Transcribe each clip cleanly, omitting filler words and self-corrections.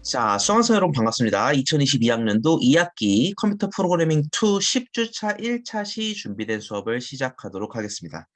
자, 수강생 여러분 반갑습니다. 2022학년도 2학기 컴퓨터 프로그래밍 2 10주차 1차 시 준비된 수업을 시작하도록 하겠습니다.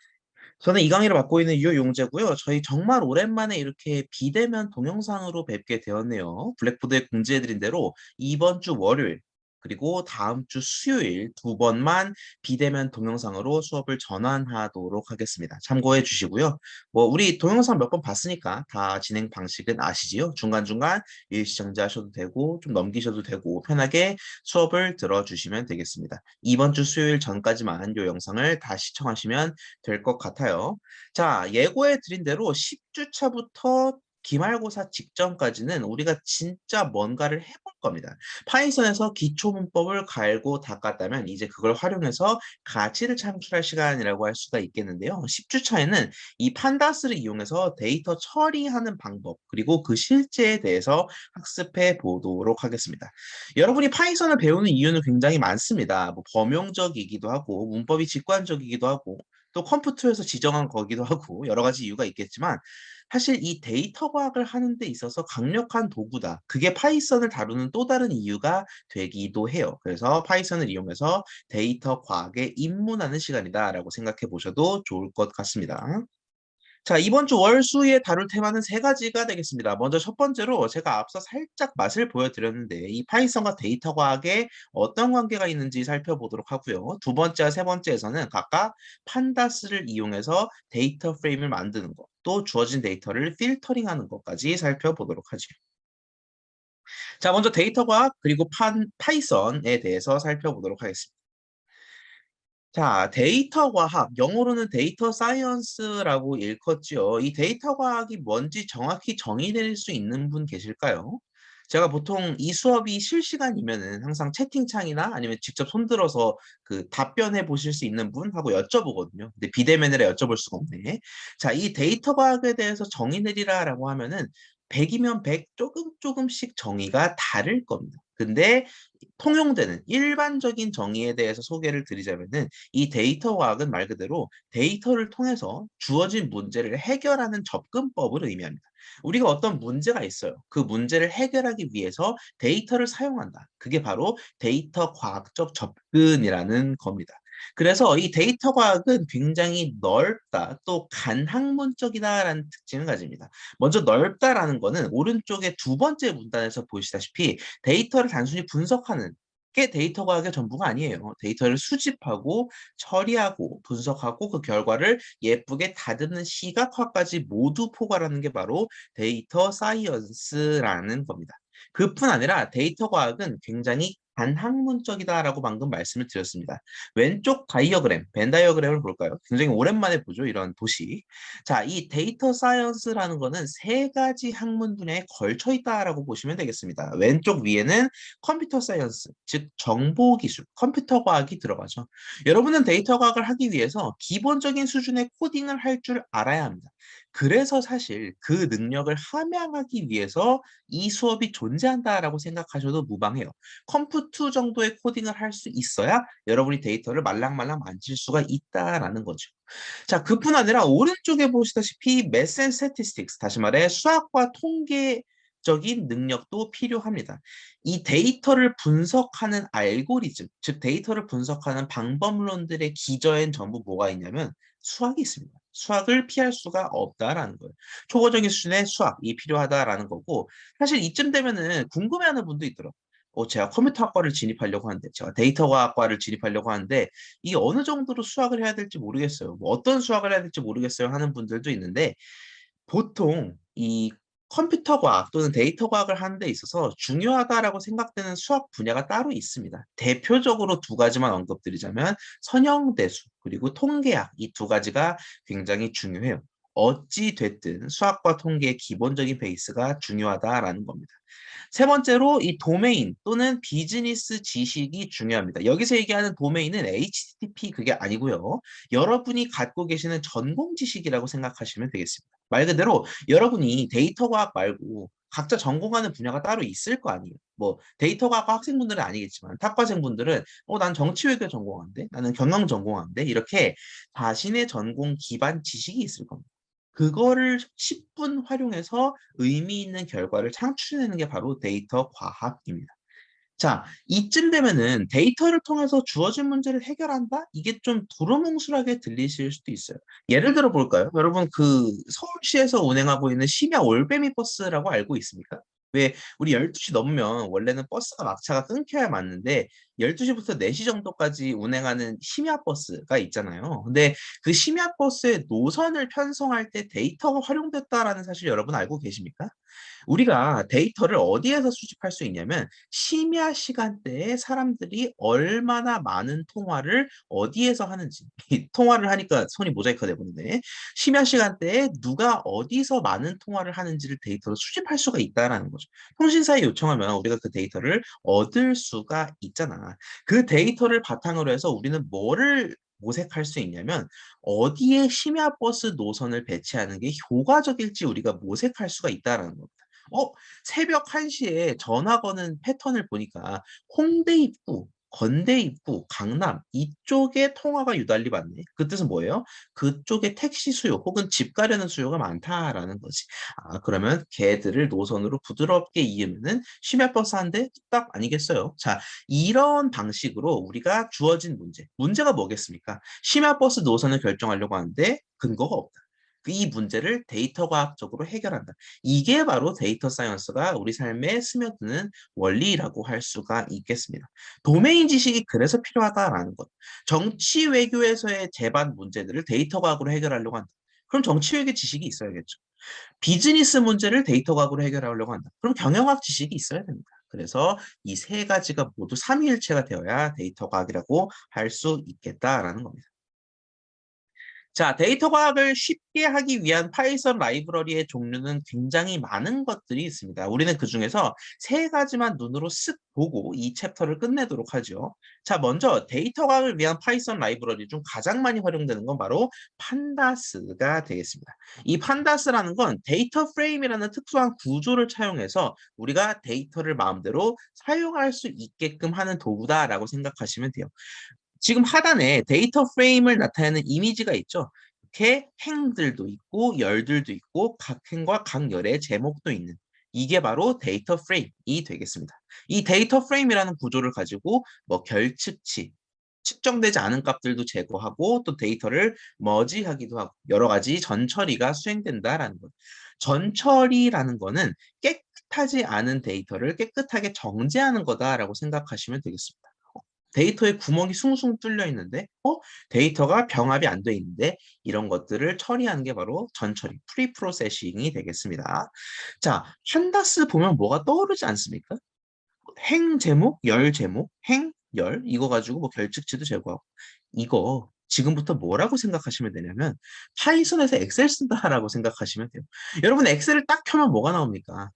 저는 이 강의를 맡고 있는 유용재고요. 저희 정말 오랜만에 이렇게 비대면 동영상으로 뵙게 되었네요. 블랙보드에 공지해드린 대로 이번 주 월요일 그리고 다음 주 수요일 두 번만 비대면 동영상으로 수업을 전환하도록 하겠습니다. 참고해 주시고요. 우리 동영상 몇 번 봤으니까 다 진행 방식은 아시지요? 중간중간 일시정지하셔도 되고 좀 넘기셔도 되고 편하게 수업을 들어주시면 되겠습니다. 이번 주 수요일 전까지만 이 영상을 다 시청하시면 될 것 같아요. 자, 예고해 드린 대로 10주차부터 기말고사 직전까지는 우리가 진짜 뭔가를 해볼 겁니다. 파이썬에서 기초 문법을 갈고 닦았다면 이제 그걸 활용해서 가치를 창출할 시간이라고 할 수가 있겠는데요. 10주차에는 이 판다스를 이용해서 데이터 처리하는 방법 그리고 그 실제에 대해서 학습해 보도록 하겠습니다. 여러분이 파이썬을 배우는 이유는 굉장히 많습니다. 범용적이기도 하고 문법이 직관적이기도 하고 또 컴퓨터에서 지정한 거기도 하고 여러 가지 이유가 있겠지만 사실 이 데이터 과학을 하는 데 있어서 강력한 도구다. 그게 파이썬을 다루는 또 다른 이유가 되기도 해요. 그래서 파이썬을 이용해서 데이터 과학에 입문하는 시간이다라고 생각해 보셔도 좋을 것 같습니다. 자, 이번 주 월, 수에 다룰 테마는 세 가지가 되겠습니다. 먼저 첫 번째로 제가 앞서 살짝 맛을 보여드렸는데 이 파이썬과 데이터 과학에 어떤 관계가 있는지 살펴보도록 하고요. 두 번째와 세 번째에서는 각각 판다스를 이용해서 데이터 프레임을 만드는 것, 또 주어진 데이터를 필터링하는 것까지 살펴보도록 하죠. 자, 먼저 데이터 과학 그리고 파이썬에 대해서 살펴보도록 하겠습니다. 자, 데이터 과학, 영어로는 데이터 사이언스라고 일컫지요. 이 데이터 과학이 뭔지 정확히 정의 내릴 수 있는 분 계실까요? 제가 보통 이 수업이 실시간이면은 항상 채팅창이나 아니면 직접 손들어서 그 답변해 보실 수 있는 분하고 여쭤보거든요. 근데 비대면이라 여쭤볼 수가 없네. 자, 이 데이터 과학에 대해서 정의 내리라라고 하면은 100이면 100 조금씩 정의가 다를 겁니다. 근데 통용되는 일반적인 정의에 대해서 소개를 드리자면은 이 데이터 과학은 말 그대로 데이터를 통해서 주어진 문제를 해결하는 접근법을 의미합니다. 우리가 어떤 문제가 있어요. 그 문제를 해결하기 위해서 데이터를 사용한다. 그게 바로 데이터 과학적 접근이라는 겁니다. 그래서 이 데이터 과학은 굉장히 넓다, 또 간학문적이다라는 특징을 가집니다. 먼저 넓다라는 거는 오른쪽에 두 번째 문단에서 보시다시피 데이터를 단순히 분석하는 게 데이터 과학의 전부가 아니에요. 데이터를 수집하고 처리하고 분석하고 그 결과를 예쁘게 다듬는 시각화까지 모두 포괄하는 게 바로 데이터 사이언스라는 겁니다. 그뿐 아니라 데이터 과학은 굉장히 반학문적이다라고 방금 말씀을 드렸습니다. 왼쪽 다이어그램, 벤 다이어그램을 볼까요? 굉장히 오랜만에 보죠, 이런 도시. 자, 이 데이터 사이언스라는 거는 세 가지 학문 분야에 걸쳐 있다라고 보시면 되겠습니다. 왼쪽 위에는 컴퓨터 사이언스, 즉 정보 기술, 컴퓨터 과학이 들어가죠. 여러분은 데이터 과학을 하기 위해서 기본적인 수준의 코딩을 할 줄 알아야 합니다. 그래서 사실 그 능력을 함양하기 위해서 이 수업이 존재한다라고 생각하셔도 무방해요. 컴퓨터 정도의 코딩을 할 수 있어야 여러분이 데이터를 말랑말랑 만질 수가 있다라는 거죠. 자, 그뿐 아니라 오른쪽에 보시다시피 Math and Statistics, 다시 말해 수학과 통계적인 능력도 필요합니다. 이 데이터를 분석하는 알고리즘, 즉 데이터를 분석하는 방법론들의 기저엔 전부 뭐가 있냐면 수학이 있습니다. 수학을 피할 수가 없다라는 거예요. 초보적인 수준의 수학이 필요하다라는 거고, 사실 이쯤 되면은 궁금해하는 분도 있더라고요. 제가 컴퓨터학과를 진입하려고 하는데, 제가 데이터과학과를 진입하려고 하는데, 이게 어느 정도로 수학을 해야 될지 모르겠어요. 어떤 수학을 해야 될지 모르겠어요 하는 분들도 있는데, 보통 이 컴퓨터 과학 또는 데이터 과학을 하는 데 있어서 중요하다라고 생각되는 수학 분야가 따로 있습니다. 대표적으로 두 가지만 언급드리자면 선형대수 그리고 통계학, 이 두 가지가 굉장히 중요해요. 어찌 됐든 수학과 통계의 기본적인 베이스가 중요하다라는 겁니다. 세 번째로 이 도메인 또는 비즈니스 지식이 중요합니다. 여기서 얘기하는 도메인은 HTTP 그게 아니고요. 여러분이 갖고 계시는 전공 지식이라고 생각하시면 되겠습니다. 말 그대로 여러분이 데이터 과학 말고 각자 전공하는 분야가 따로 있을 거 아니에요. 데이터 과학 학생분들은 아니겠지만 탁과생분들은 난 정치외교 전공하는데 나는 경영 전공하는데 이렇게 자신의 전공 기반 지식이 있을 겁니다. 그거를 10분 활용해서 의미 있는 결과를 창출해내는 게 바로 데이터 과학입니다. 자, 이쯤 되면은 데이터를 통해서 주어진 문제를 해결한다? 이게 좀 두루뭉술하게 들리실 수도 있어요. 예를 들어 볼까요? 여러분 그 서울시에서 운행하고 있는 심야 올빼미 버스라고 알고 있습니까? 왜 우리 12시 넘으면 원래는 버스가 막차가 끊겨야 맞는데 12시부터 4시 정도까지 운행하는 심야 버스가 있잖아요. 근데 그 심야 버스의 노선을 편성할 때 데이터가 활용됐다라는 사실 여러분 알고 계십니까? 우리가 데이터를 어디에서 수집할 수 있냐면 심야 시간대에 사람들이 얼마나 많은 통화를 어디에서 하는지 통화를 하니까 손이 모자이크가 돼버리네. 심야 시간대에 누가 어디서 많은 통화를 하는지를 데이터로 수집할 수가 있다라는 거죠. 통신사에 요청하면 우리가 그 데이터를 얻을 수가 있잖아. 그 데이터를 바탕으로 해서 우리는 뭐를 모색할 수 있냐면 어디에 심야 버스 노선을 배치하는 게 효과적일지 우리가 모색할 수가 있다라는 겁니다. 어, 새벽 1시에 전화 거는 패턴을 보니까 홍대 입구, 건대 입구, 강남 이쪽에 통화가 유달리 많네. 그 뜻은 뭐예요? 그쪽에 택시 수요 혹은 집 가려는 수요가 많다라는 거지. 아, 그러면 걔들을 노선으로 부드럽게 이으면은 심야버스 한 대 뚝딱 아니겠어요? 자, 이런 방식으로 우리가 주어진 문제가 뭐겠습니까? 심야버스 노선을 결정하려고 하는데 근거가 없다. 이 문제를 데이터 과학적으로 해결한다. 이게 바로 데이터 사이언스가 우리 삶에 스며드는 원리라고 할 수가 있겠습니다. 도메인 지식이 그래서 필요하다라는 것. 정치 외교에서의 제반 문제들을 데이터 과학으로 해결하려고 한다. 그럼 정치 외교 지식이 있어야겠죠. 비즈니스 문제를 데이터 과학으로 해결하려고 한다. 그럼 경영학 지식이 있어야 됩니다. 그래서 이 세 가지가 모두 삼위일체가 되어야 데이터 과학이라고 할 수 있겠다라는 겁니다. 자, 데이터 과학을 쉽게 하기 위한 파이썬 라이브러리의 종류는 굉장히 많은 것들이 있습니다. 우리는 그중에서 세 가지만 눈으로 쓱 보고 이 챕터를 끝내도록 하죠. 자, 먼저 데이터 과학을 위한 파이썬 라이브러리 중 가장 많이 활용되는 건 바로 판다스가 되겠습니다. 이 판다스라는 건 데이터 프레임이라는 특수한 구조를 차용해서 우리가 데이터를 마음대로 사용할 수 있게끔 하는 도구다라고 생각하시면 돼요. 지금 하단에 데이터 프레임을 나타내는 이미지가 있죠. 이렇게 행들도 있고 열들도 있고 각 행과 각 열의 제목도 있는 이게 바로 데이터 프레임이 되겠습니다. 이 데이터 프레임이라는 구조를 가지고 뭐 결측치, 측정되지 않은 값들도 제거하고 또 데이터를 머지하기도 하고 여러 가지 전처리가 수행된다라는 것. 전처리라는 거는 깨끗하지 않은 데이터를 깨끗하게 정제하는 거다라고 생각하시면 되겠습니다. 데이터에 구멍이 숭숭 뚫려 있는데, 데이터가 병합이 안 돼 있는데, 이런 것들을 처리하는 게 바로 전처리, 프리프로세싱이 되겠습니다. 자, 판다스 보면 뭐가 떠오르지 않습니까? 행 제목, 열 제목, 행, 열, 이거 가지고 뭐 결측치도 제거하고. 이거 지금부터 뭐라고 생각하시면 되냐면, 파이썬에서 엑셀 쓴다라고 생각하시면 돼요. 여러분, 엑셀을 딱 켜면 뭐가 나옵니까?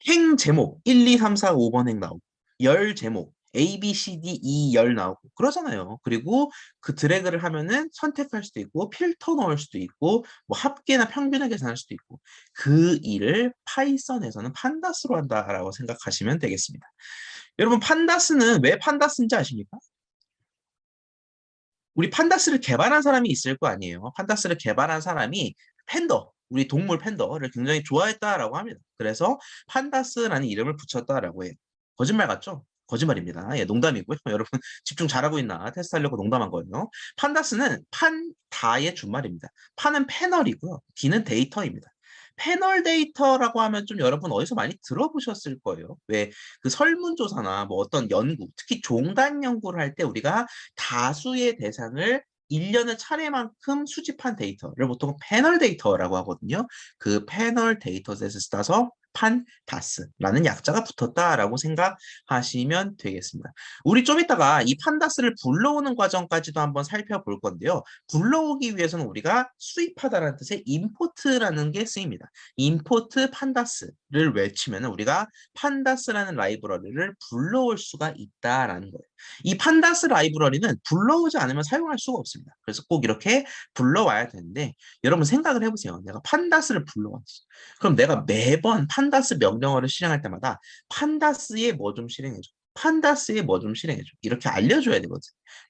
행 제목, 1, 2, 3, 4, 5번 행 나오고, 열 제목, A, B, C, D, E 열 나오고 그러잖아요. 그리고 그 드래그를 하면은 선택할 수도 있고 필터 넣을 수도 있고 뭐 합계나 평균을 계산할 수도 있고 그 일을 파이썬에서는 판다스로 한다라고 생각하시면 되겠습니다. 여러분 판다스는 왜 판다스인지 아십니까? 우리 판다스를 개발한 사람이 있을 거 아니에요. 판다스를 개발한 사람이 팬더, 우리 동물 팬더를 굉장히 좋아했다라고 합니다. 그래서 판다스라는 이름을 붙였다라고 해요. 거짓말 같죠? 거짓말입니다. 예, 농담이고요. 여러분 집중 잘하고 있나 테스트하려고 농담한 거예요. 판다스는 판다의 준말입니다. 판은 패널이고요. D는 데이터입니다. 패널 데이터라고 하면 좀 여러분 어디서 많이 들어보셨을 거예요. 왜 그 설문조사나 뭐 어떤 연구, 특히 종단 연구를 할 때 우리가 다수의 대상을 1년의 차례만큼 수집한 데이터를 보통 패널 데이터라고 하거든요. 그 패널 데이터셋을 따서 판다스라는 약자가 붙었다라고 생각하시면 되겠습니다. 우리 좀 이따가 이 판다스를 불러오는 과정까지도 한번 살펴볼 건데요. 불러오기 위해서는 우리가 수입하다라는 뜻의 임포트라는 게 쓰입니다. 임포트 판다스를 외치면 우리가 판다스라는 라이브러리를 불러올 수가 있다라는 거예요. 이 판다스 라이브러리는 불러오지 않으면 사용할 수가 없습니다. 그래서 꼭 이렇게 불러와야 되는데 여러분 생각을 해보세요. 내가 판다스를 불러왔어. 그럼 내가 매번 판다스 명령어를 실행할 때마다 판다스에 뭐 좀 실행해줘. 판다스에 뭐 좀 실행해줘. 이렇게 알려줘야 되거든.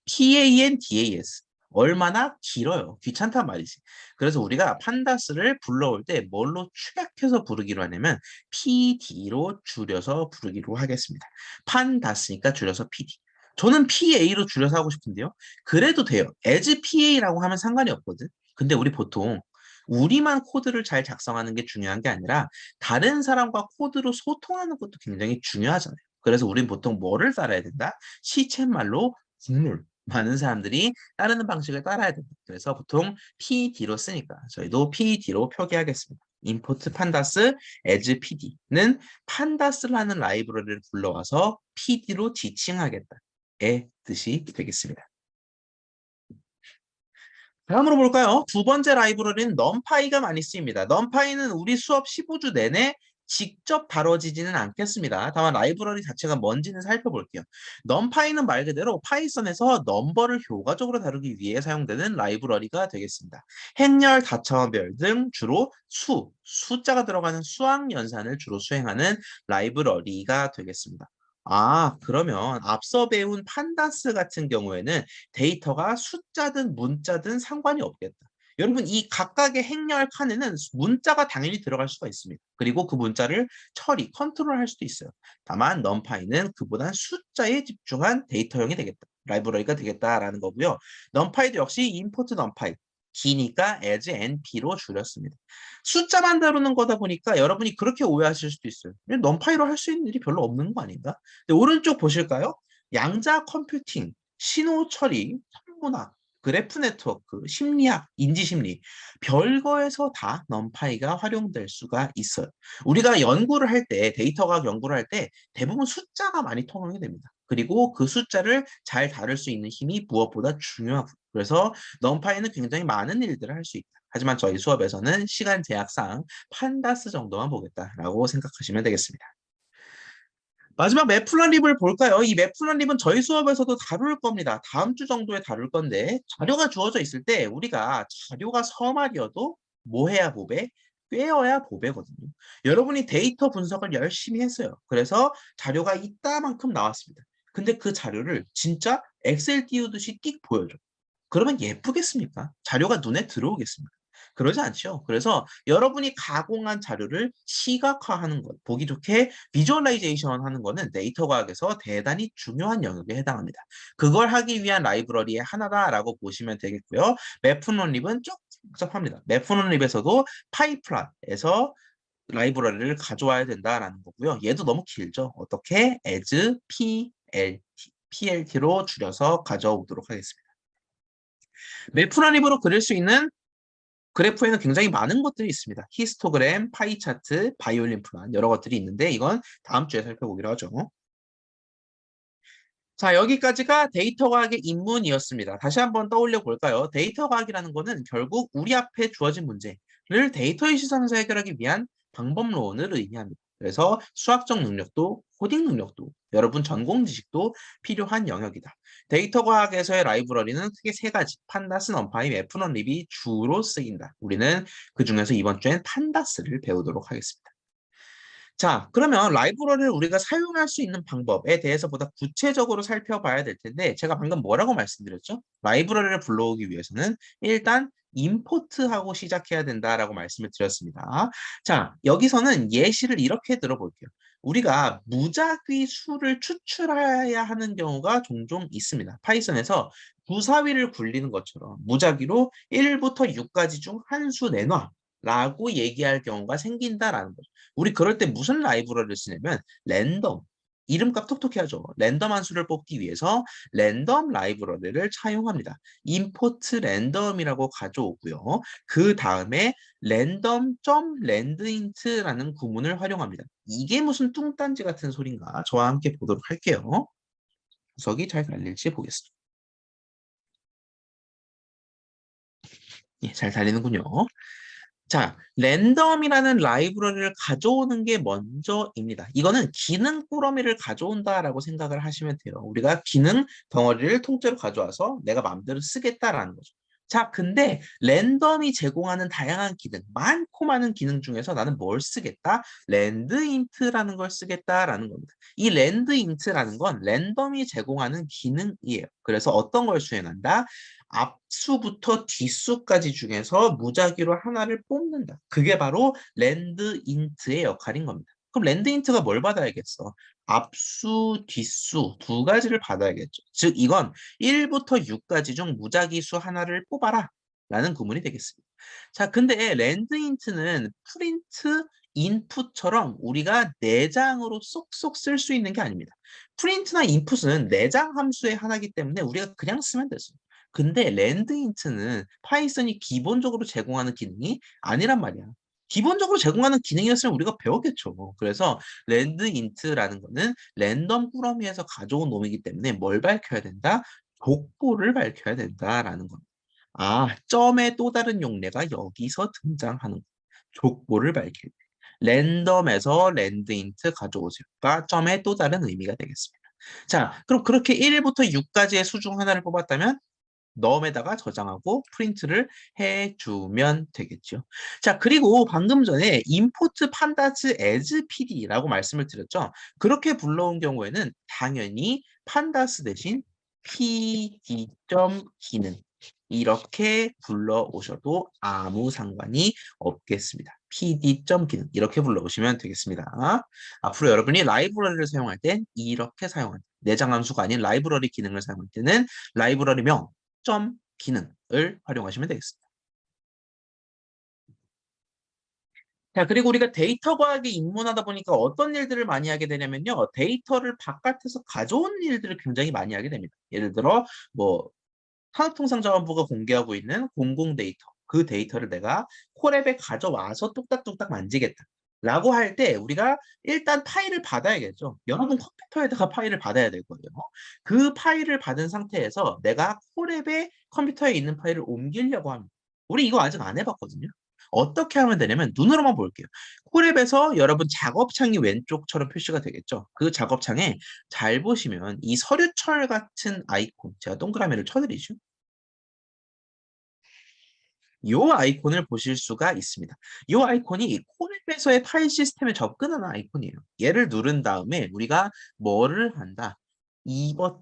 PANDAS. 얼마나 길어요. 귀찮단 말이지. 그래서 우리가 판다스를 불러올 때 뭘로 축약해서 부르기로 하냐면 PD로 줄여서 부르기로 하겠습니다. 판다스니까 줄여서 PD. 저는 PA로 줄여서 하고 싶은데요. 그래도 돼요. as PA라고 하면 상관이 없거든. 근데 우리 보통 우리만 코드를 잘 작성하는 게 중요한 게 아니라 다른 사람과 코드로 소통하는 것도 굉장히 중요하잖아요. 그래서 우린 보통 뭐를 따라야 된다? 시쳇말로 국룰. 많은 사람들이 따르는 방식을 따라야 됩니다. 그래서 보통 PD로 쓰니까 저희도 PD로 표기하겠습니다. import pandas as PD는 판다스라는 라이브러리를 불러와서 PD로 지칭하겠다의 뜻이 되겠습니다. 다음으로 볼까요? 두 번째 라이브러리는 numpy가 많이 쓰입니다. numpy는 우리 수업 15주 내내 직접 다뤄지지는 않겠습니다. 다만 라이브러리 자체가 뭔지는 살펴볼게요. numpy는 말 그대로 파이썬에서 넘버를 효과적으로 다루기 위해 사용되는 라이브러리가 되겠습니다. 행렬, 다차원별 등 주로 숫자가 들어가는 수학 연산을 주로 수행하는 라이브러리가 되겠습니다. 그러면 앞서 배운 판다스 같은 경우에는 데이터가 숫자든 문자든 상관이 없겠다. 여러분, 이 각각의 행렬 칸에는 문자가 당연히 들어갈 수가 있습니다. 그리고 그 문자를 컨트롤할 수도 있어요. 다만 numpy는 그보단 숫자에 집중한 데이터형이 되겠다. 라이브러리가 되겠다라는 거고요. numpy도 역시 import numpy, 기니까 as np로 줄였습니다. 숫자만 다루는 거다 보니까 여러분이 그렇게 오해하실 수도 있어요. numpy로 할 수 있는 일이 별로 없는 거 아닌가? 근데 오른쪽 보실까요? 양자 컴퓨팅, 신호 처리, 천문학, 그래프 네트워크, 심리학, 인지심리, 별거에서 다 numpy가 활용될 수가 있어요. 우리가 연구를 할 때, 데이터 과학 연구를 할 때 대부분 숫자가 많이 통용이 됩니다. 그리고 그 숫자를 잘 다룰 수 있는 힘이 무엇보다 중요하고, 그래서 numpy는 굉장히 많은 일들을 할 수 있다. 하지만 저희 수업에서는 시간 제약상 판다스 정도만 보겠다라고 생각하시면 되겠습니다. 마지막 매플런립을 볼까요? 이 매플런립은 저희 수업에서도 다룰 겁니다. 다음 주 정도에 다룰 건데 자료가 주어져 있을 때 우리가 자료가 서말이어도 뭐 해야 보배? 꿰어야 보배거든요. 여러분이 데이터 분석을 열심히 했어요. 그래서 자료가 이따만큼 나왔습니다. 근데 그 자료를 진짜 엑셀 띄우듯이 띡 보여줘. 그러면 예쁘겠습니까? 자료가 눈에 들어오겠습니까? 그러지 않죠. 그래서 여러분이 가공한 자료를 시각화하는 것, 보기 좋게 비주얼라이제이션 하는 거는 데이터 과학에서 대단히 중요한 영역에 해당합니다. 그걸 하기 위한 라이브러리의 하나다라고 보시면 되겠고요. 매프논립은 쭉 복잡합니다. 매프논립에서도 파이프라에서 라이브러리를 가져와야 된다라는 거고요. 얘도 너무 길죠. 어떻게? as PLT로 줄여서 가져오도록 하겠습니다. 매프논립으로 그릴 수 있는 그래프에는 굉장히 많은 것들이 있습니다. 히스토그램, 파이 차트, 바이올린 플란 여러 것들이 있는데 이건 다음 주에 살펴보기로 하죠. 자, 여기까지가 데이터 과학의 입문이었습니다. 다시 한번 떠올려 볼까요? 데이터 과학이라는 거는 결국 우리 앞에 주어진 문제를 데이터의 시선에서 해결하기 위한 방법론을 의미합니다. 그래서 수학적 능력도 코딩 능력도 여러분 전공 지식도 필요한 영역이다. 데이터 과학에서의 라이브러리는 크게 세 가지, 판다스, 넘파이, 매프논립이 주로 쓰인다. 우리는 그 중에서 이번 주엔 판다스를 배우도록 하겠습니다. 자, 그러면 라이브러리를 우리가 사용할 수 있는 방법에 대해서 보다 구체적으로 살펴봐야 될 텐데 제가 방금 뭐라고 말씀드렸죠? 라이브러리를 불러오기 위해서는 일단 임포트하고 시작해야 된다라고 말씀을 드렸습니다. 자, 여기서는 예시를 이렇게 들어볼게요. 우리가 무작위 수를 추출해야 하는 경우가 종종 있습니다. 파이썬에서 부사위를 굴리는 것처럼 무작위로 1부터 6까지 중 한 수 내놔 라고 얘기할 경우가 생긴다라는 거죠. 우리 그럴 때 무슨 라이브러리를 쓰냐면 랜덤, 이름값 톡톡히 하죠. 랜덤 함수를 뽑기 위해서 랜덤 라이브러리를 차용합니다. import random이라고 가져오고요. 그 다음에 random.landint라는 구문을 활용합니다. 이게 무슨 뚱딴지 같은 소린가? 저와 함께 보도록 할게요. 구석이 잘 달릴지 보겠습니다. 예, 잘 달리는군요. 자, 랜덤이라는 라이브러리를 가져오는 게 먼저입니다. 이거는 기능 꾸러미를 가져온다라고 생각을 하시면 돼요. 우리가 기능 덩어리를 통째로 가져와서 내가 마음대로 쓰겠다라는 거죠. 자, 근데 랜덤이 제공하는 다양한 기능, 많고 많은 기능 중에서 나는 뭘 쓰겠다? 랜드인트라는 걸 쓰겠다라는 겁니다. 이 랜드인트라는 건 랜덤이 제공하는 기능이에요. 그래서 어떤 걸 수행한다? 앞수부터 뒷수까지 중에서 무작위로 하나를 뽑는다. 그게 바로 랜드인트의 역할인 겁니다. 그럼 랜드인트가 뭘 받아야겠어? 앞수, 뒷수 두 가지를 받아야겠죠. 즉 이건 1부터 6까지 중 무작위 수 하나를 뽑아라 라는 구문이 되겠습니다. 자, 근데 랜드인트는 프린트, 인풋처럼 우리가 내장으로 쏙쏙 쓸 수 있는 게 아닙니다. 프린트나 인풋은 내장 함수의 하나이기 때문에 우리가 그냥 쓰면 되죠. 근데 랜드인트는 파이썬이 기본적으로 제공하는 기능이 아니란 말이야. 기본적으로 제공하는 기능이었으면 우리가 배웠겠죠. 그래서 랜드인트라는 거는 랜덤 꾸러미에서 가져온 놈이기 때문에 뭘 밝혀야 된다? 족보를 밝혀야 된다라는 겁니다. 아, 점의 또 다른 용례가 여기서 등장하는 거예요. 족보를 밝힐 때. 랜덤에서 랜드인트 가져오세요가 점의 또 다른 의미가 되겠습니다. 자, 그럼 그렇게 1부터 6까지의 수 중 하나를 뽑았다면 놈에다가 저장하고 프린트를 해주면 되겠죠. 자, 그리고 방금 전에 import pandas as pd라고 말씀을 드렸죠. 그렇게 불러온 경우에는 당연히 pandas 대신 pd.기능 이렇게 불러오셔도 아무 상관이 없겠습니다. pd.기능 이렇게 불러오시면 되겠습니다. 앞으로 여러분이 라이브러리를 사용할 땐 이렇게 사용합니다. 내장 함수가 아닌 라이브러리 기능을 사용할 때는 라이브러리명 기능을 활용하시면 되겠습니다. 자, 그리고 우리가 데이터 과학에 입문하다 보니까 어떤 일들을 많이 하게 되냐면요. 데이터를 바깥에서 가져온 일들을 굉장히 많이 하게 됩니다. 예를 들어 뭐 산업통상자원부가 공개하고 있는 공공 데이터, 그 데이터를 내가 콜앱에 가져와서 뚝딱뚝딱 만지겠다. 라고 할 때 우리가 일단 파일을 받아야겠죠. 여러분 컴퓨터에다가 파일을 받아야 될 거예요. 그 파일을 받은 상태에서 내가 콜앱에 컴퓨터에 있는 파일을 옮기려고 합니다. 우리 이거 아직 안 해봤거든요. 어떻게 하면 되냐면 눈으로만 볼게요. 콜앱에서 여러분 작업창이 왼쪽처럼 표시가 되겠죠. 그 작업창에 잘 보시면 이 서류철 같은 아이콘, 제가 동그라미를 쳐드리죠. 요 아이콘을 보실 수가 있습니다. 요 아이콘이 콜앱에서의 파일 시스템에 접근하는 아이콘이에요. 얘를 누른 다음에 우리가 뭐를 한다? 이 버튼.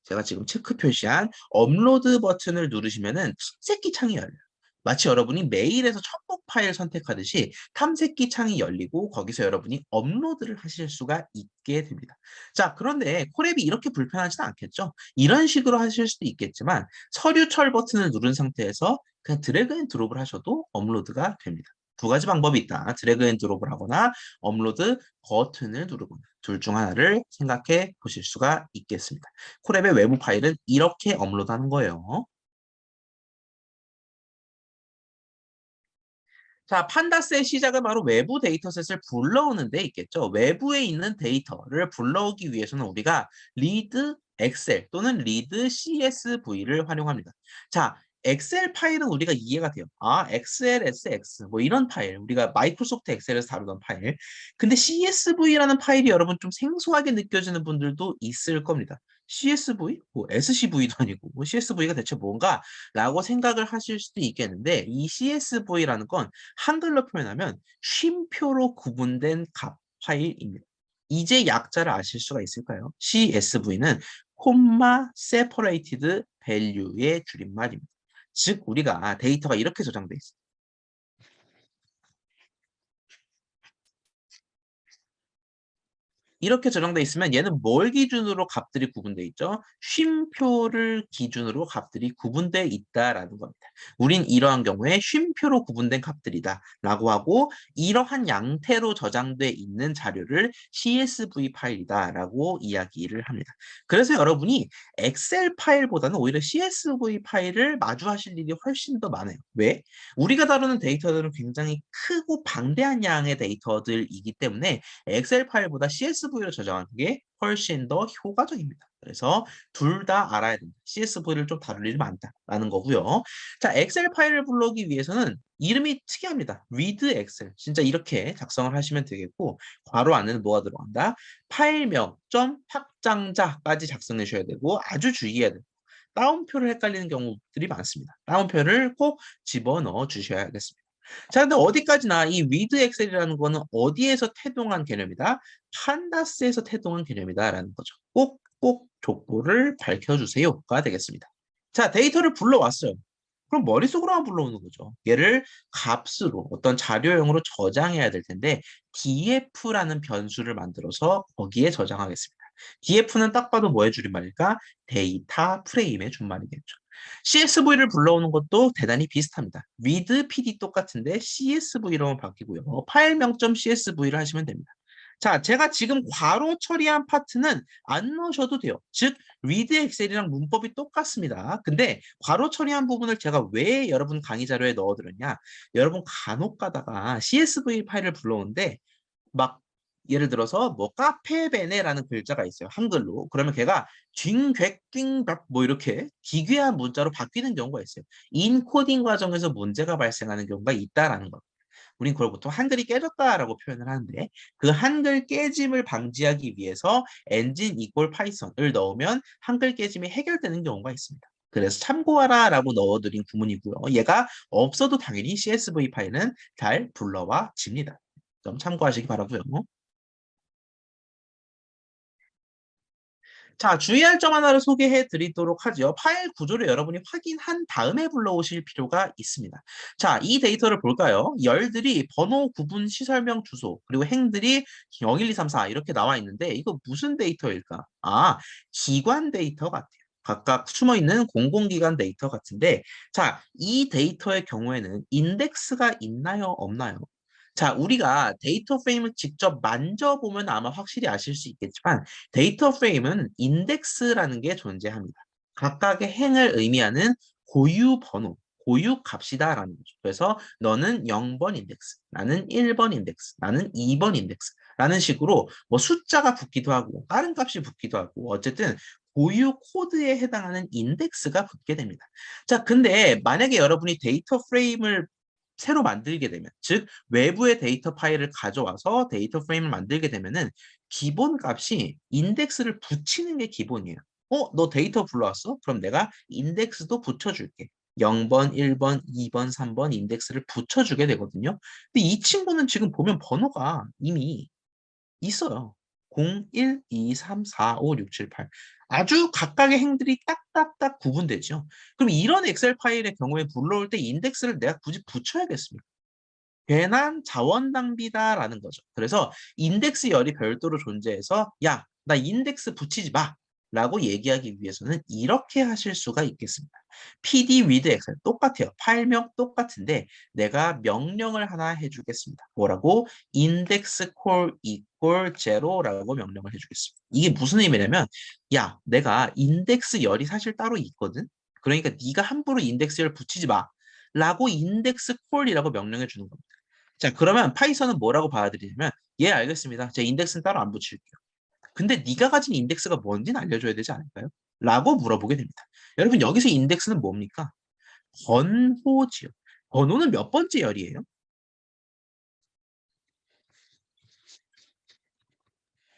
제가 지금 체크 표시한 업로드 버튼을 누르시면은 탐색기 창이 열려요. 마치 여러분이 메일에서 첨부 파일 선택하듯이 탐색기 창이 열리고 거기서 여러분이 업로드를 하실 수가 있게 됩니다. 자, 그런데 콜앱이 이렇게 불편하지는 않겠죠? 이런 식으로 하실 수도 있겠지만 서류철 버튼을 누른 상태에서 그냥 드래그 앤 드롭을 하셔도 업로드가 됩니다. 두 가지 방법이 있다. 드래그 앤 드롭을 하거나 업로드 버튼을 누르거나 둘 중 하나를 생각해 보실 수가 있겠습니다. 콜앱의 외부 파일은 이렇게 업로드하는 거예요. 자, 판다스의 시작은 바로 외부 데이터셋을 불러오는 데 있겠죠. 외부에 있는 데이터를 불러오기 위해서는 우리가 read 엑셀 또는 read CSV를 활용합니다. 자, 엑셀 파일은 우리가 이해가 돼요. 아, XLSX 뭐 이런 파일, 우리가 마이크로소프트 엑셀에서 다루던 파일. 근데 CSV라는 파일이 여러분 좀 생소하게 느껴지는 분들도 있을 겁니다. CSV? 뭐 SCV도 아니고 뭐 CSV가 대체 뭔가? 라고 생각을 하실 수도 있겠는데 이 CSV라는 건 한글로 표현하면 쉼표로 구분된 값 파일입니다. 이제 약자를 아실 수가 있을까요? CSV는 콤마 separated value의 줄임말입니다. 즉 우리가 데이터가 이렇게 저장돼 있어요. 이렇게 저장돼 있으면 얘는 뭘 기준으로 값들이 구분돼 있죠? 쉼표를 기준으로 값들이 구분돼 있다라는 겁니다. 우린 이러한 경우에 쉼표로 구분된 값들이다 라고 하고 이러한 양태로 저장돼 있는 자료를 CSV 파일이다 라고 이야기를 합니다. 그래서 여러분이 엑셀 파일보다는 오히려 CSV 파일을 마주하실 일이 훨씬 더 많아요. 왜? 우리가 다루는 데이터들은 굉장히 크고 방대한 양의 데이터들이기 때문에 엑셀 파일보다 CSV로 저장하는 게 훨씬 더 효과적입니다. 그래서 둘 다 알아야 된다. CSV를 좀 다룰 일이 많다라는 거고요. 자, 엑셀 파일을 불러오기 위해서는 이름이 특이합니다. read 엑셀. 진짜 이렇게 작성을 하시면 되겠고 괄호 안에는 뭐가 들어간다? 파일명 점 확장자까지 작성해 주셔야 되고 아주 주의해야 돼요. 따옴표를 헷갈리는 경우들이 많습니다. 따옴표를 꼭 집어넣어 주셔야겠습니다. 자, 근데 어디까지나 이 with 엑셀이라는 거는 어디에서 태동한 개념이다? 판다스에서 태동한 개념이다라는 거죠. 꼭 족보를 밝혀주세요가 되겠습니다. 자, 데이터를 불러왔어요. 그럼 머릿속으로만 불러오는 거죠. 얘를 값으로 어떤 자료형으로 저장해야 될 텐데 df라는 변수를 만들어서 거기에 저장하겠습니다. df는 딱 봐도 뭐의 줄임말일까? 데이터 프레임의 준말이겠죠. CSV를 불러오는 것도 대단히 비슷합니다. with pd 똑같은데 CSV로만 바뀌고요. 파일명 .csv를 하시면 됩니다. 자, 제가 지금 괄호 처리한 파트는 안 넣으셔도 돼요. 즉, read 엑셀이랑 문법이 똑같습니다. 근데 괄호 처리한 부분을 제가 왜 여러분 강의 자료에 넣어드렸냐? 여러분 간혹 가다가 CSV 파일을 불러오는데 막 예를 들어서 뭐 카페베네라는 글자가 있어요. 한글로. 그러면 걔가 뒹굣낑밥 뭐 이렇게 기괴한 문자로 바뀌는 경우가 있어요. 인코딩 과정에서 문제가 발생하는 경우가 있다라는 거. 우린 그걸 보통 한글이 깨졌다라고 표현을 하는데 그 한글 깨짐을 방지하기 위해서 엔진 이퀄 파이썬을 넣으면 한글 깨짐이 해결되는 경우가 있습니다. 그래서 참고하라라고 넣어드린 구문이고요. 얘가 없어도 당연히 CSV 파일은 잘 불러와집니다. 좀 참고하시기 바라고요. 자, 주의할 점 하나를 소개해 드리도록 하죠. 파일 구조를 여러분이 확인한 다음에 불러오실 필요가 있습니다. 자, 이 데이터를 볼까요? 열들이 번호, 구분, 시설명, 주소, 그리고 행들이 0, 1, 2, 3, 4 이렇게 나와 있는데 이거 무슨 데이터일까? 아, 기관 데이터 같아요. 각각 숨어있는 공공기관 데이터 같은데 자, 이 데이터의 경우에는 인덱스가 있나요? 없나요? 자, 우리가 데이터 프레임을 직접 만져보면 아마 확실히 아실 수 있겠지만 데이터 프레임은 인덱스라는 게 존재합니다. 각각의 행을 의미하는 고유 번호, 고유 값이다라는 거죠. 그래서 너는 0번 인덱스, 나는 1번 인덱스, 나는 2번 인덱스 라는 식으로 뭐 숫자가 붙기도 하고 다른 값이 붙기도 하고 어쨌든 고유 코드에 해당하는 인덱스가 붙게 됩니다. 자, 근데 만약에 여러분이 데이터 프레임을 새로 만들게 되면, 즉 외부의 데이터 파일을 가져와서 데이터 프레임을 만들게 되면은 기본 값이 인덱스를 붙이는 게 기본이에요. 너 데이터 불러왔어? 그럼 내가 인덱스도 붙여줄게. 0번, 1번, 2번, 3번 인덱스를 붙여주게 되거든요. 근데 이 친구는 지금 보면 번호가 이미 있어요. 0, 1, 2, 3, 4, 5, 6, 7, 8. 아주 각각의 행들이 딱딱딱 구분되죠. 그럼 이런 엑셀 파일의 경우에 불러올 때 인덱스를 내가 굳이 붙여야겠습니까? 괜한 자원 낭비다라는 거죠. 그래서 인덱스 열이 별도로 존재해서 야, 나 인덱스 붙이지 마. 라고 얘기하기 위해서는 이렇게 하실 수가 있겠습니다. pd with 엑셀 똑같아요. 파일명 똑같은데 내가 명령을 하나 해주겠습니다. 뭐라고? index call equal 0라고 명령을 해주겠습니다. 이게 무슨 의미냐면 야, 내가 인덱스 열이 사실 따로 있거든. 그러니까 네가 함부로 인덱스 열 붙이지 마. 라고 index call이라고 명령해 주는 겁니다. 자, 그러면 파이썬은 뭐라고 받아들이냐면 예, 알겠습니다. 제 인덱스는 따로 안 붙일게요. 근데 네가 가진 인덱스가 뭔지는 알려줘야 되지 않을까요? 라고 물어보게 됩니다. 여러분 여기서 인덱스는 뭡니까? 번호지요. 번호는 몇 번째 열이에요?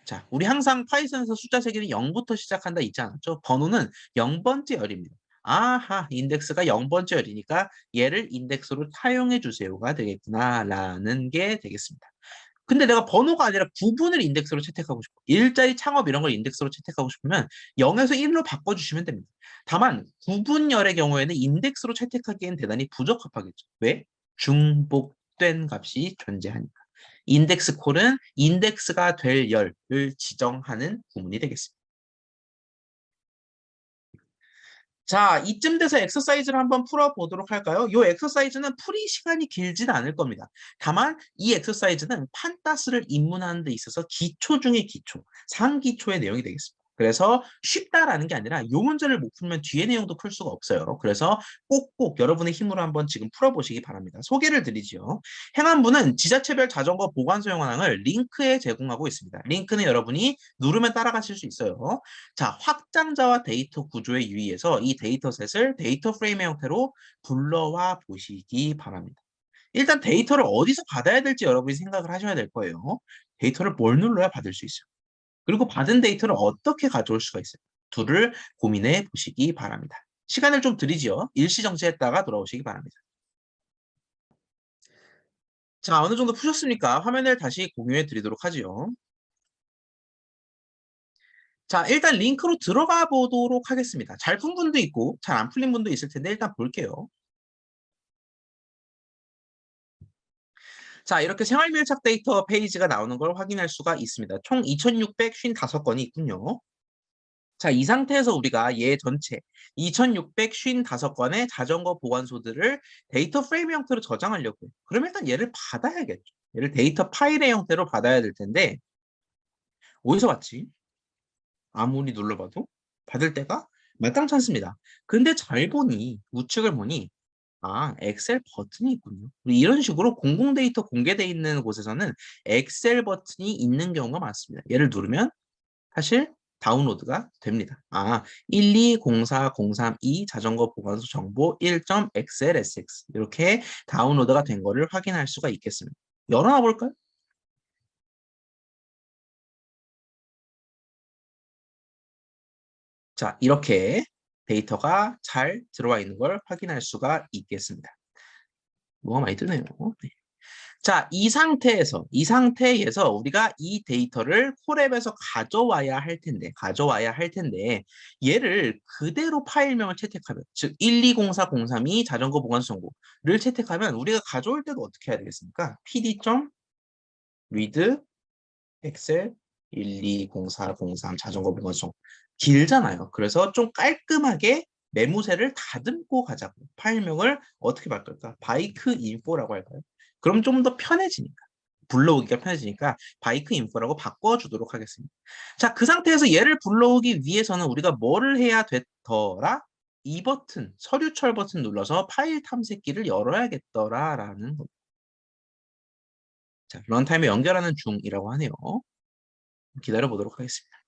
자, 우리 항상 파이썬에서 숫자 세기는 0부터 시작한다 있지 않았죠? 번호는 0번째 열입니다. 아하, 인덱스가 0번째 열이니까 얘를 인덱스로 사용해 주세요가 되겠구나라는 게 되겠습니다. 근데 내가 번호가 아니라 구분을 인덱스로 채택하고 싶어. 일자리 창업 이런 걸 인덱스로 채택하고 싶으면 0에서 1로 바꿔주시면 됩니다. 다만 구분열의 경우에는 인덱스로 채택하기엔 대단히 부적합하겠죠. 왜? 중복된 값이 존재하니까. 인덱스 콜은 인덱스가 될 열을 지정하는 구문이 되겠습니다. 자, 이쯤 돼서 엑서사이즈를 한번 풀어보도록 할까요? 이 엑서사이즈는 풀이 시간이 길지는 않을 겁니다. 다만 이 엑서사이즈는 판타스를 입문하는 데 있어서 기초 중의 기초, 상기초의 내용이 되겠습니다. 그래서 쉽다라는 게 아니라 이 문제를 못 풀면 뒤에 내용도 풀 수가 없어요. 그래서 꼭꼭 여러분의 힘으로 한번 지금 풀어보시기 바랍니다. 소개를 드리죠. 행안부는 지자체별 자전거 보관소 현황을 링크에 제공하고 있습니다. 링크는 여러분이 누르면 따라가실 수 있어요. 자, 확장자와 데이터 구조에 유의해서 이 데이터셋을 데이터 프레임의 형태로 불러와 보시기 바랍니다. 일단 데이터를 어디서 받아야 될지 여러분이 생각을 하셔야 될 거예요. 데이터를 뭘 눌러야 받을 수 있어요. 그리고 받은 데이터를 어떻게 가져올 수가 있어요. 둘을 고민해 보시기 바랍니다. 시간을 좀 드리지요. 일시정지했다가 돌아오시기 바랍니다. 자, 어느 정도 푸셨습니까? 화면을 다시 공유해 드리도록 하지요. 자, 일단 링크로 들어가 보도록 하겠습니다. 잘 푼 분도 있고 잘 안 풀린 분도 있을 텐데 일단 볼게요. 자, 이렇게 생활밀착 데이터 페이지가 나오는 걸 확인할 수가 있습니다. 총 2,655건이 있군요. 자, 이 상태에서 우리가 얘 전체 2,655건의 자전거 보관소들을 데이터 프레임 형태로 저장하려고 해요. 그럼 일단 얘를 받아야겠죠. 얘를 데이터 파일의 형태로 받아야 될 텐데 어디서 받지? 아무리 눌러봐도 받을 때가 말짱찮습니다. 근데 잘 보니 우측을 보니 엑셀 버튼이 있군요. 이런 식으로 공공 데이터 공개되어 있는 곳에서는 엑셀 버튼이 있는 경우가 많습니다. 얘를 누르면 사실 다운로드가 됩니다. 1204032 자전거 보관소 정보 1.xlsx 이렇게 다운로드가 된 거를 확인할 수가 있겠습니다. 열어놔 볼까요? 자, 이렇게 데이터가 잘 들어와 있는 걸 확인할 수가 있겠습니다. 뭐가 많이 뜨네요. 네. 자, 이 상태에서 우리가 이 데이터를 콜앱에서 가져와야 할 텐데, 얘를 그대로 파일명을 채택하면, 즉, 1204032 자전거 보관소 정보를 채택하면 우리가 가져올 때도 어떻게 해야 되겠습니까? pd.read 엑셀 120403 자전거 보관소 길잖아요. 그래서 좀 깔끔하게 메모새를 다듬고 가자고. 파일명을 어떻게 바꿀까? 바이크 인포라고 할까요? 그럼 좀 더 편해지니까. 불러오기가 편해지니까 바이크 인포라고 바꿔주도록 하겠습니다. 자, 그 상태에서 얘를 불러오기 위해서는 우리가 뭐를 해야 됐더라? 이 버튼, 서류철 버튼 눌러서 파일 탐색기를 열어야겠더라라는 겁니다. 자, 런타임에 연결하는 중이라고 하네요. 기다려 보도록 하겠습니다.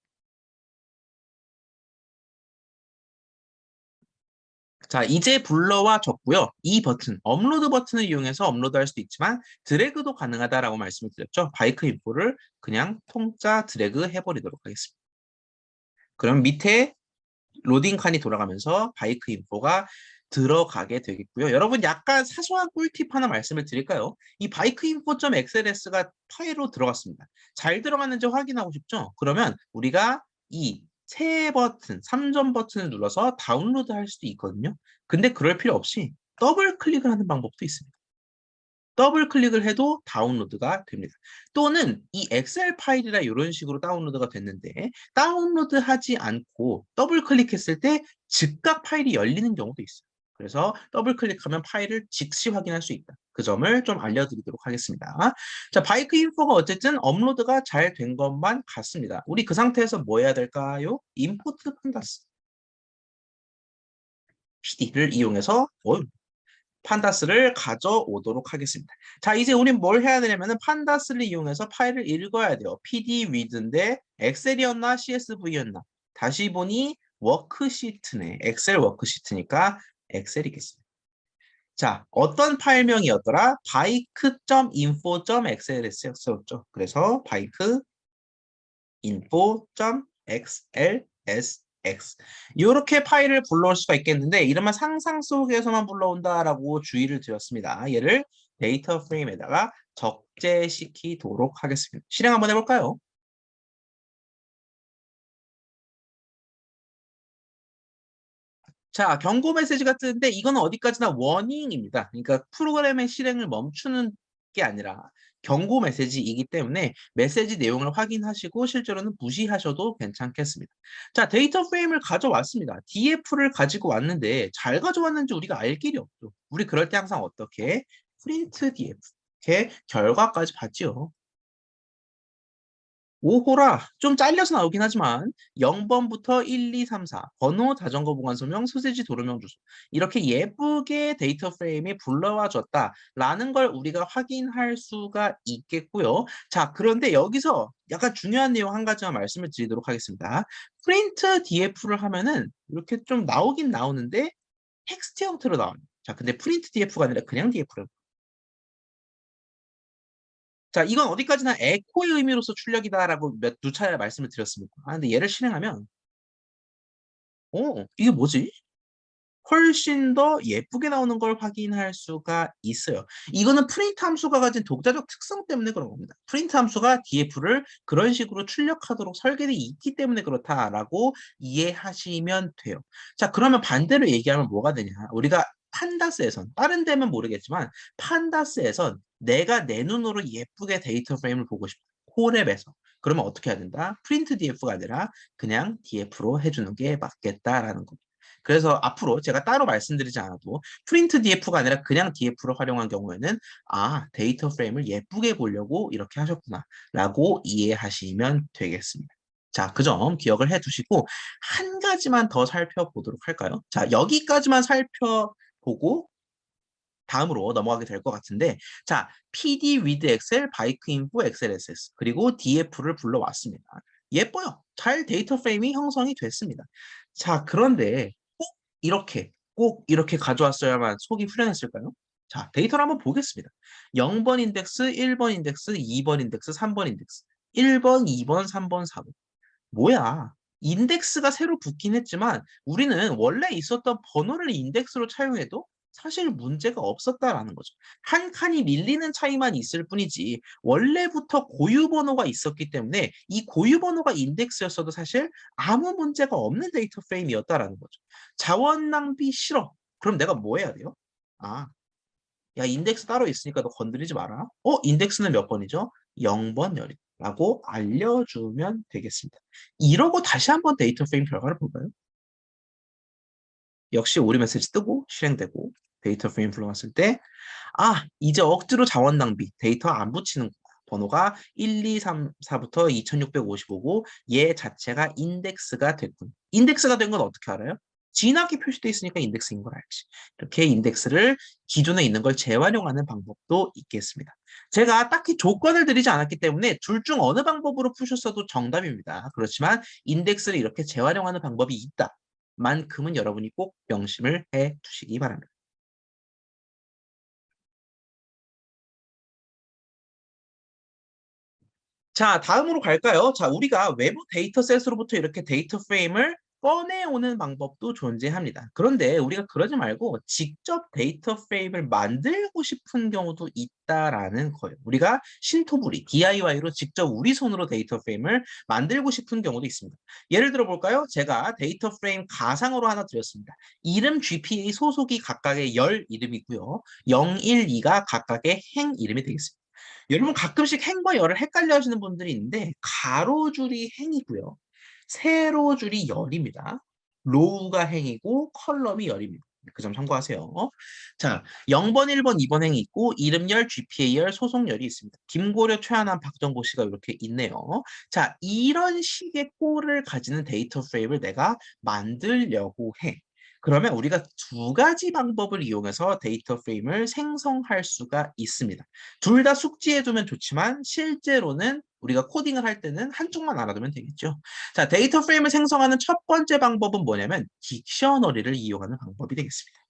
자, 이제 불러와 줬고요. 이 버튼, 업로드 버튼을 이용해서 업로드할 수도 있지만 드래그도 가능하다라고 말씀을 드렸죠. 바이크 인포를 그냥 통짜 드래그 해버리도록 하겠습니다. 그럼 밑에 로딩 칸이 돌아가면서 바이크 인포가 들어가게 되겠고요. 여러분 약간 사소한 꿀팁 하나 말씀을 드릴까요? 이 바이크 인포.xls가 파일로 들어갔습니다. 잘 들어갔는지 확인하고 싶죠? 그러면 우리가 이 새 버튼, 3점 버튼을 눌러서 다운로드 할 수도 있거든요. 근데 그럴 필요 없이 더블 클릭을 하는 방법도 있습니다. 더블 클릭을 해도 다운로드가 됩니다. 또는 이 엑셀 파일이라 이런 식으로 다운로드가 됐는데 다운로드 하지 않고 더블 클릭했을 때 즉각 파일이 열리는 경우도 있어요. 그래서 더블 클릭하면 파일을 즉시 확인할 수 있다. 그 점을 좀 알려드리도록 하겠습니다. 자, 바이크 인포가 어쨌든 업로드가 잘 된 것만 같습니다. 우리 그 상태에서 뭐 해야 될까요? 임포트 판다스 PD를 이용해서 판다스를 가져오도록 하겠습니다. 자, 이제 우린 뭘 해야 되냐면은 판다스를 이용해서 파일을 읽어야 돼요. pd read인데 엑셀이었나 CSV였나? 다시 보니 워크시트네. 엑셀 워크시트니까 엑셀이겠습니다. 자, 어떤 파일명이었더라? bike.info.xls였죠. 그래서 bike info.xls 이렇게 파일을 불러올 수가 있겠는데 이러면 상상 속에서만 불러온다라고 주의를 드렸습니다. 얘를 데이터 프레임에다가 적재시키도록 하겠습니다. 실행 한번 해볼까요? 자, 경고 메시지가 뜨는데 이건 어디까지나 워닝입니다. 그러니까 프로그램의 실행을 멈추는 게 아니라 경고 메시지이기 때문에 메시지 내용을 확인하시고 실제로는 무시하셔도 괜찮겠습니다. 자, 데이터 프레임을 가져왔습니다. DF를 가지고 왔는데 잘 가져왔는지 우리가 알 길이 없죠. 우리 그럴 때 항상 어떻게? 프린트 DF. 이렇게 결과까지 봤죠. 오호라 좀 잘려서 나오긴 하지만 0번부터 1, 2, 3, 4 번호 자전거 보관소명 소세지 도로명 주소 이렇게 예쁘게 데이터 프레임이 불러와 줬다라는 걸 우리가 확인할 수가 있겠고요. 자, 그런데 여기서 약간 중요한 내용 한 가지만 말씀을 드리도록 하겠습니다. 프린트 DF를 하면은 이렇게 좀 나오긴 나오는데 텍스트 형태로 나와요. 자, 근데 프린트 DF가 아니라 그냥 DF를 자, 이건 어디까지나 에코의 의미로서 출력이다라고 두 차례 말씀을 드렸습니다. 근데 얘를 실행하면 이게 뭐지? 훨씬 더 예쁘게 나오는 걸 확인할 수가 있어요. 이거는 프린트 함수가 가진 독자적 특성 때문에 그런 겁니다. 프린트 함수가 df를 그런 식으로 출력하도록 설계되어 있기 때문에 그렇다라고 이해하시면 돼요. 자, 그러면 반대로 얘기하면 뭐가 되냐? 우리가 판다스에선, 다른 데면 모르겠지만 판다스에선 내가 내 눈으로 예쁘게 데이터 프레임을 보고 싶다. 콜앱에서. 그러면 어떻게 해야 된다? 프린트 df가 아니라 그냥 df로 해주는 게 맞겠다라는 겁니다. 그래서 앞으로 제가 따로 말씀드리지 않아도 프린트 DF가 아니라 그냥 DF를 활용한 경우에는 데이터 프레임을 예쁘게 보려고 이렇게 하셨구나 라고 이해하시면 되겠습니다. 자, 그 점 기억을 해 두시고 한 가지만 더 살펴보도록 할까요? 자, 여기까지만 살펴보고 다음으로 넘어가게 될 것 같은데, 자, PD with Excel, 바이크 인포, 엑셀 SS 그리고 DF를 불러왔습니다. 예뻐요. 잘 데이터 프레임이 형성이 됐습니다. 자, 그런데 꼭 이렇게 가져왔어야만 속이 후련했을까요? 자, 데이터를 한번 보겠습니다. 0번 인덱스, 1번 인덱스, 2번 인덱스, 3번 인덱스. 1번, 2번, 3번, 4번. 뭐야? 인덱스가 새로 붙긴 했지만 우리는 원래 있었던 번호를 인덱스로 차용해도 사실 문제가 없었다라는 거죠. 한 칸이 밀리는 차이만 있을 뿐이지 원래부터 고유 번호가 있었기 때문에 이 고유 번호가 인덱스였어도 사실 아무 문제가 없는 데이터 프레임이었다라는 거죠. 자원 낭비 싫어. 그럼 내가 뭐 해야 돼요? 아, 야, 인덱스 따로 있으니까 너 건드리지 마라. 인덱스는 몇 번이죠? 0번 열이라고 알려주면 되겠습니다. 이러고 다시 한번 데이터 프레임 결과를 볼까요? 역시 오류 메시지 뜨고 실행되고 데이터 프레임 불러왔을 때 이제 억지로 자원 낭비 데이터 안 붙이는 번호가 1, 2, 3, 4부터 2655고 얘 자체가 인덱스가 됐군. 인덱스가 된 건 어떻게 알아요? 진하게 표시되어 있으니까 인덱스인 걸 알지. 이렇게 인덱스를 기존에 있는 걸 재활용하는 방법도 있겠습니다. 제가 딱히 조건을 드리지 않았기 때문에 둘 중 어느 방법으로 푸셨어도 정답입니다. 그렇지만 인덱스를 이렇게 재활용하는 방법이 있다. 만큼은 여러분이 꼭 명심을 해 두시기 바랍니다. 자, 다음으로 갈까요? 자, 우리가 외부 데이터셋으로부터 이렇게 데이터 프레임을 꺼내오는 방법도 존재합니다. 그런데 우리가 그러지 말고 직접 데이터 프레임을 만들고 싶은 경우도 있다라는 거예요. 우리가 신토부리, DIY로 직접 우리 손으로 데이터 프레임을 만들고 싶은 경우도 있습니다. 예를 들어 볼까요? 제가 데이터 프레임 가상으로 하나 드렸습니다. 이름 GPA 소속이 각각의 열 이름이고요. 0, 1, 2가 각각의 행 이름이 되겠습니다. 여러분 가끔씩 행과 열을 헷갈려 하시는 분들이 있는데 가로줄이 행이고요. 세로줄이 열입니다. 로우가 행이고 컬럼이 열입니다. 그 점 참고하세요. 자, 0번, 1번, 2번 행이 있고 이름열, GPA열, 소속열이 있습니다. 김고려, 최하남, 박정보 씨가 이렇게 있네요. 자, 이런 식의 꼴을 가지는 데이터 프레임을 내가 만들려고 해. 그러면 우리가 두 가지 방법을 이용해서 데이터 프레임을 생성할 수가 있습니다. 둘 다 숙지해두면 좋지만 실제로는 우리가 코딩을 할 때는 한쪽만 알아두면 되겠죠. 자, 데이터 프레임을 생성하는 첫 번째 방법은 뭐냐면 딕셔너리를 이용하는 방법이 되겠습니다.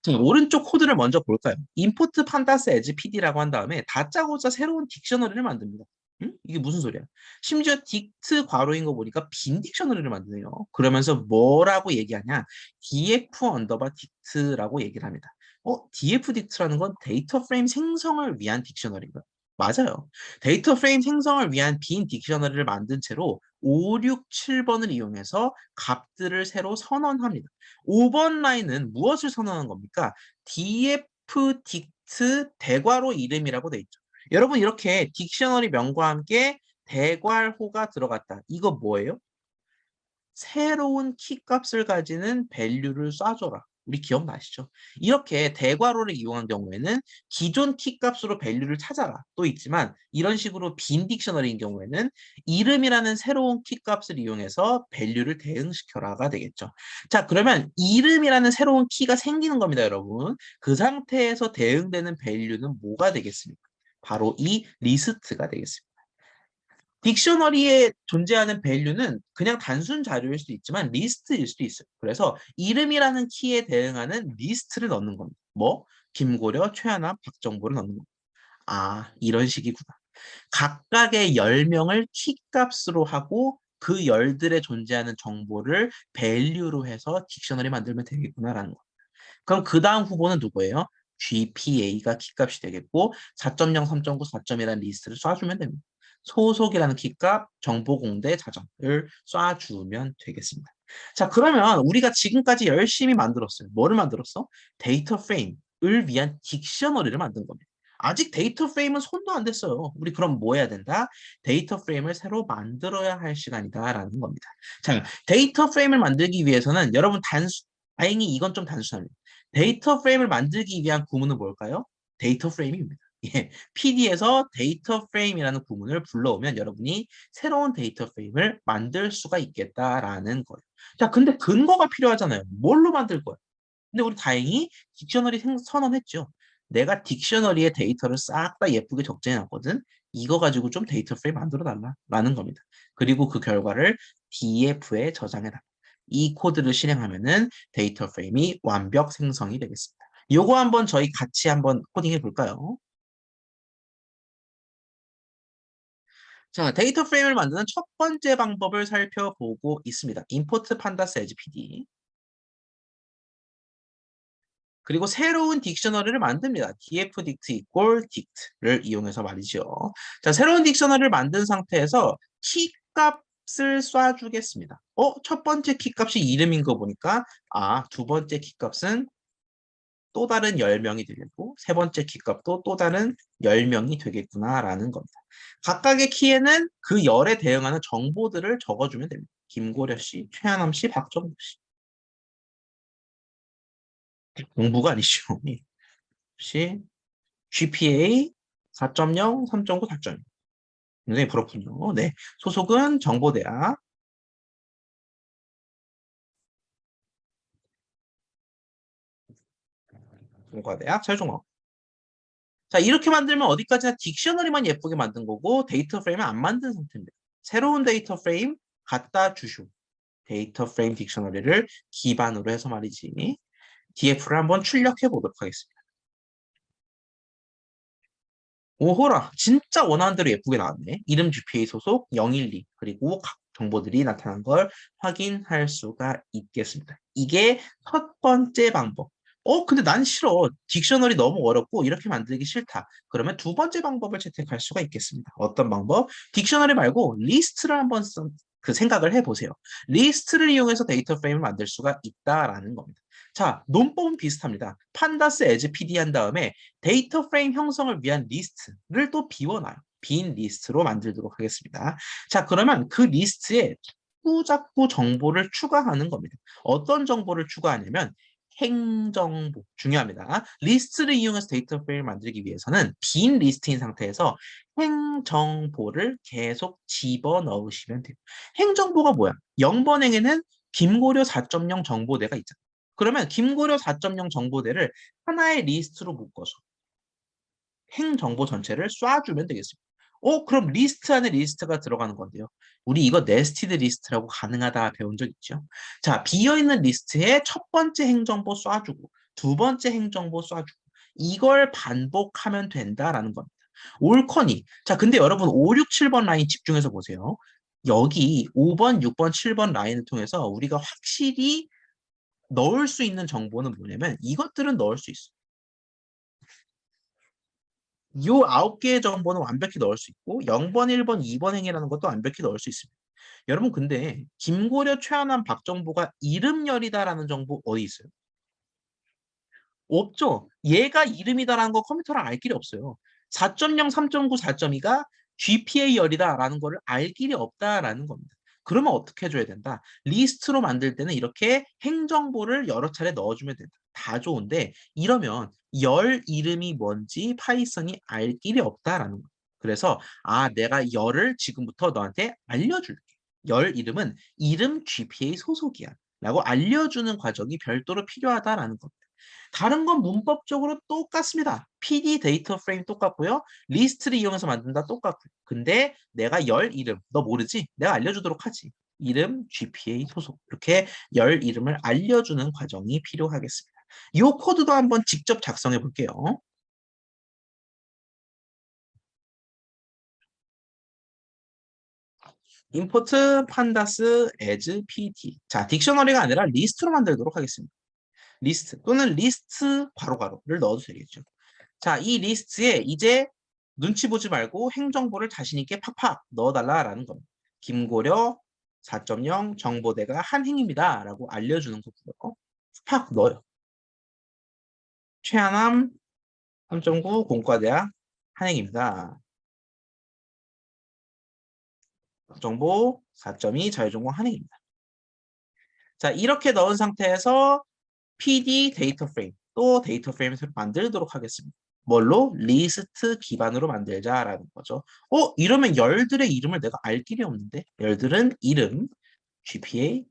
자, 오른쪽 코드를 먼저 볼까요? import pandas as pd라고 한 다음에 다짜고짜 새로운 딕셔너리를 만듭니다. 응? 이게 무슨 소리야? 심지어 딕트 괄호인 거 보니까 빈 딕셔너리를 만드네요. 그러면서 뭐라고 얘기하냐? df 언더바 딕트라고 얘기를 합니다. df 딕트라는 건 데이터 프레임 생성을 위한 딕셔너리인가? 맞아요. 데이터 프레임 생성을 위한 빈 딕셔너리를 만든 채로 5, 6, 7번을 이용해서 값들을 새로 선언합니다. 5번 라인은 무엇을 선언하는 겁니까? df dict 대괄호 이름이라고 돼 있죠. 여러분 이렇게 딕셔너리 명과 함께 대괄호가 들어갔다. 이거 뭐예요? 새로운 키값을 가지는 밸류를 쏴줘라. 우리 기억나시죠? 이렇게 대괄호를 이용한 경우에는 기존 키값으로 밸류를 찾아라 또 있지만 이런 식으로 빈 딕셔너리인 경우에는 이름이라는 새로운 키값을 이용해서 밸류를 대응시켜라가 되겠죠. 자, 그러면 이름이라는 새로운 키가 생기는 겁니다, 여러분. 그 상태에서 대응되는 밸류는 뭐가 되겠습니까? 바로 이 리스트가 되겠습니다. 딕셔너리에 존재하는 밸류는 그냥 단순 자료일 수도 있지만 리스트일 수도 있어요. 그래서 이름이라는 키에 대응하는 리스트를 넣는 겁니다. 뭐? 김고려, 최하나, 박정보를 넣는 겁니다. 이런 식이구나. 각각의 10명을 키값으로 하고 그 열들에 존재하는 정보를 value로 해서 딕셔너리 만들면 되겠구나라는 거. 그럼 그 다음 후보는 누구예요? GPA가 키값이 되겠고 4.0, 3.9, 4.1이라는 리스트를 쏴주면 됩니다. 소속이라는 키값, 정보공대, 자정을 쏴주면 되겠습니다. 자, 그러면 우리가 지금까지 열심히 만들었어요. 뭐를 만들었어? 데이터 프레임을 위한 딕셔너리를 만든 겁니다. 아직 데이터 프레임은 손도 안 댔어요. 우리 그럼 뭐 해야 된다? 데이터 프레임을 새로 만들어야 할 시간이다라는 겁니다. 자, 데이터 프레임을 만들기 위해서는 여러분 다행히 이건 좀 단순합니다. 데이터 프레임을 만들기 위한 구문은 뭘까요? 데이터 프레임입니다. 예, PD에서 데이터 프레임이라는 구문을 불러오면 여러분이 새로운 데이터 프레임을 만들 수가 있겠다라는 거예요. 자, 근데 근거가 필요하잖아요. 뭘로 만들 거예요? 근데 우리 다행히 딕셔너리 선언했죠. 내가 딕셔너리의 데이터를 싹 다 예쁘게 적재해놨거든. 이거 가지고 좀 데이터 프레임 만들어 달라라는 겁니다. 그리고 그 결과를 DF에 저장해달라. 이 코드를 실행하면은 데이터 프레임이 완벽 생성이 되겠습니다. 요거 한번 저희 같이 한번 코딩해 볼까요? 자, 데이터 프레임을 만드는 첫 번째 방법을 살펴보고 있습니다. import pandas as pd. 그리고 새로운 딕셔너리를 만듭니다. dfdict equal dict를 이용해서 말이죠. 자, 새로운 딕셔너리를 만든 상태에서 키값을 쏴주겠습니다. 첫 번째 키값이 이름인 거 보니까 두 번째 키값은 또 다른 10명이 되겠고 세 번째 키값도 또 다른 10명이 되겠구나라는 겁니다. 각각의 키에는 그 열에 대응하는 정보들을 적어주면 됩니다. 김고려 씨, 최하남 씨, 박정우 씨. 공부가 아니죠. 씨, GPA 4.0, 3.9, 4.0. 굉장히 부럽군요. 네. 소속은 정보대학. 공과대학, 세종어. 자, 이렇게 만들면 어디까지나 딕셔너리만 예쁘게 만든 거고 데이터 프레임은 안 만든 상태입니다. 새로운 데이터 프레임 갖다 주쇼. 데이터 프레임 딕셔너리를 기반으로 해서 말이지. DF를 한번 출력해 보도록 하겠습니다. 오호라, 진짜 원하는 대로 예쁘게 나왔네. 이름 GPA 소속 012 그리고 각 정보들이 나타난 걸 확인할 수가 있겠습니다. 이게 첫 번째 방법. 근데 난 싫어. 딕셔너리 너무 어렵고 이렇게 만들기 싫다. 그러면 두 번째 방법을 채택할 수가 있겠습니다. 어떤 방법? 딕셔너리 말고 리스트를 한번 그 생각을 해보세요. 리스트를 이용해서 데이터 프레임을 만들 수가 있다라는 겁니다. 자, 논법은 비슷합니다. 판다스 as PD 한 다음에 데이터 프레임 형성을 위한 리스트를 또 비워놔요. 빈 리스트로 만들도록 하겠습니다. 자, 그러면 그 리스트에 자꾸 정보를 추가하는 겁니다. 어떤 정보를 추가하냐면 행정보 중요합니다. 리스트를 이용해서 데이터 프레임을 만들기 위해서는 빈 리스트인 상태에서 행정보를 계속 집어넣으시면 돼요. 행정보가 뭐야? 0번 행에는 김고려 4.0 정보대가 있잖아. 그러면 김고려 4.0 정보대를 하나의 리스트로 묶어서 행정보 전체를 쏴주면 되겠습니다. 그럼 리스트 안에 리스트가 들어가는 건데요. 우리 이거 네스티드 리스트라고 가능하다 배운 적 있죠? 자, 비어있는 리스트에 첫 번째 행정보 쏴주고 두 번째 행정보 쏴주고 이걸 반복하면 된다라는 겁니다. 올커니. 자, 근데 여러분 5, 6, 7번 라인 집중해서 보세요. 여기 5번, 6번, 7번 라인을 통해서 우리가 확실히 넣을 수 있는 정보는 뭐냐면 이것들은 넣을 수 있어. 이 9개의 정보는 완벽히 넣을 수 있고 0번, 1번, 2번 행이라는 것도 완벽히 넣을 수 있습니다. 여러분 근데 김고려, 최하남, 박정보가 이름열이다라는 정보 어디 있어요? 없죠. 얘가 이름이다라는 거 컴퓨터랑 알 길이 없어요. 4.0, 3.9, 4.2가 GPA열이다라는 거를 알 길이 없다라는 겁니다. 그러면 어떻게 해줘야 된다? 리스트로 만들 때는 이렇게 행정보를 여러 차례 넣어주면 된다. 다 좋은데 이러면 열 이름이 뭔지 파이썬이 알 길이 없다라는 거예요. 그래서 내가 열을 지금부터 너한테 알려줄게. 열 이름은 이름 GPA 소속이야. 라고 알려주는 과정이 별도로 필요하다라는 겁니다. 다른 건 문법적으로 똑같습니다. PD 데이터 프레임 똑같고요. 리스트를 이용해서 만든다 똑같고요. 근데 내가 열 이름, 너 모르지? 내가 알려주도록 하지. 이름, GPA 소속. 이렇게 열 이름을 알려주는 과정이 필요하겠습니다. 이 코드도 한번 직접 작성해 볼게요. import pandas as pt. 자, 딕셔너리가 아니라 리스트로 만들도록 하겠습니다. 리스트 또는 리스트 괄호괄호를 넣어도 되겠죠. 자, 이 리스트에 이제 눈치 보지 말고 행정보를 자신 있게 팍팍 넣어달라라는 겁니다. 김고려 4.0 정보대가 한행입니다. 라고 알려주는 거고요. 팍 넣어요. 최하남 3.9 공과대학 한행입니다. 정보 4.2 자유전공 한행입니다. 자, 이렇게 넣은 상태에서 PD 데이터 프레임, 또 데이터 프레임을 새로 만들도록 하겠습니다. 뭘로? 리스트 기반으로 만들자라는 거죠. 이러면 열들의 이름을 내가 알 길이 없는데? 열들은 이름, GPA,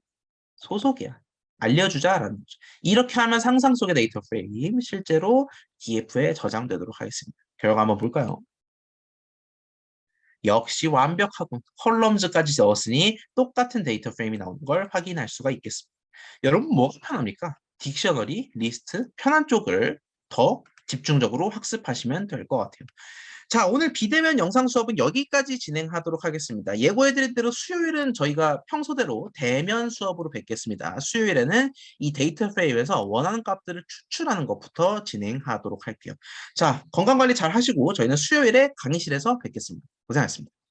소속이야. 알려주자라는 거죠. 이렇게 하면 상상 속의 데이터 프레임 실제로 DF에 저장되도록 하겠습니다. 결과 한번 볼까요? 역시 완벽하고 컬럼즈까지 넣었으니 똑같은 데이터 프레임이 나오는 걸 확인할 수가 있겠습니다. 여러분 뭐가 편합니까? 딕셔너리, 리스트, 편한 쪽을 더 집중적으로 학습하시면 될 것 같아요. 자, 오늘 비대면 영상 수업은 여기까지 진행하도록 하겠습니다. 예고해드린 대로 수요일은 저희가 평소대로 대면 수업으로 뵙겠습니다. 수요일에는 이 데이터 프레임에서 원하는 값들을 추출하는 것부터 진행하도록 할게요. 자, 건강관리 잘 하시고 저희는 수요일에 강의실에서 뵙겠습니다. 고생하셨습니다.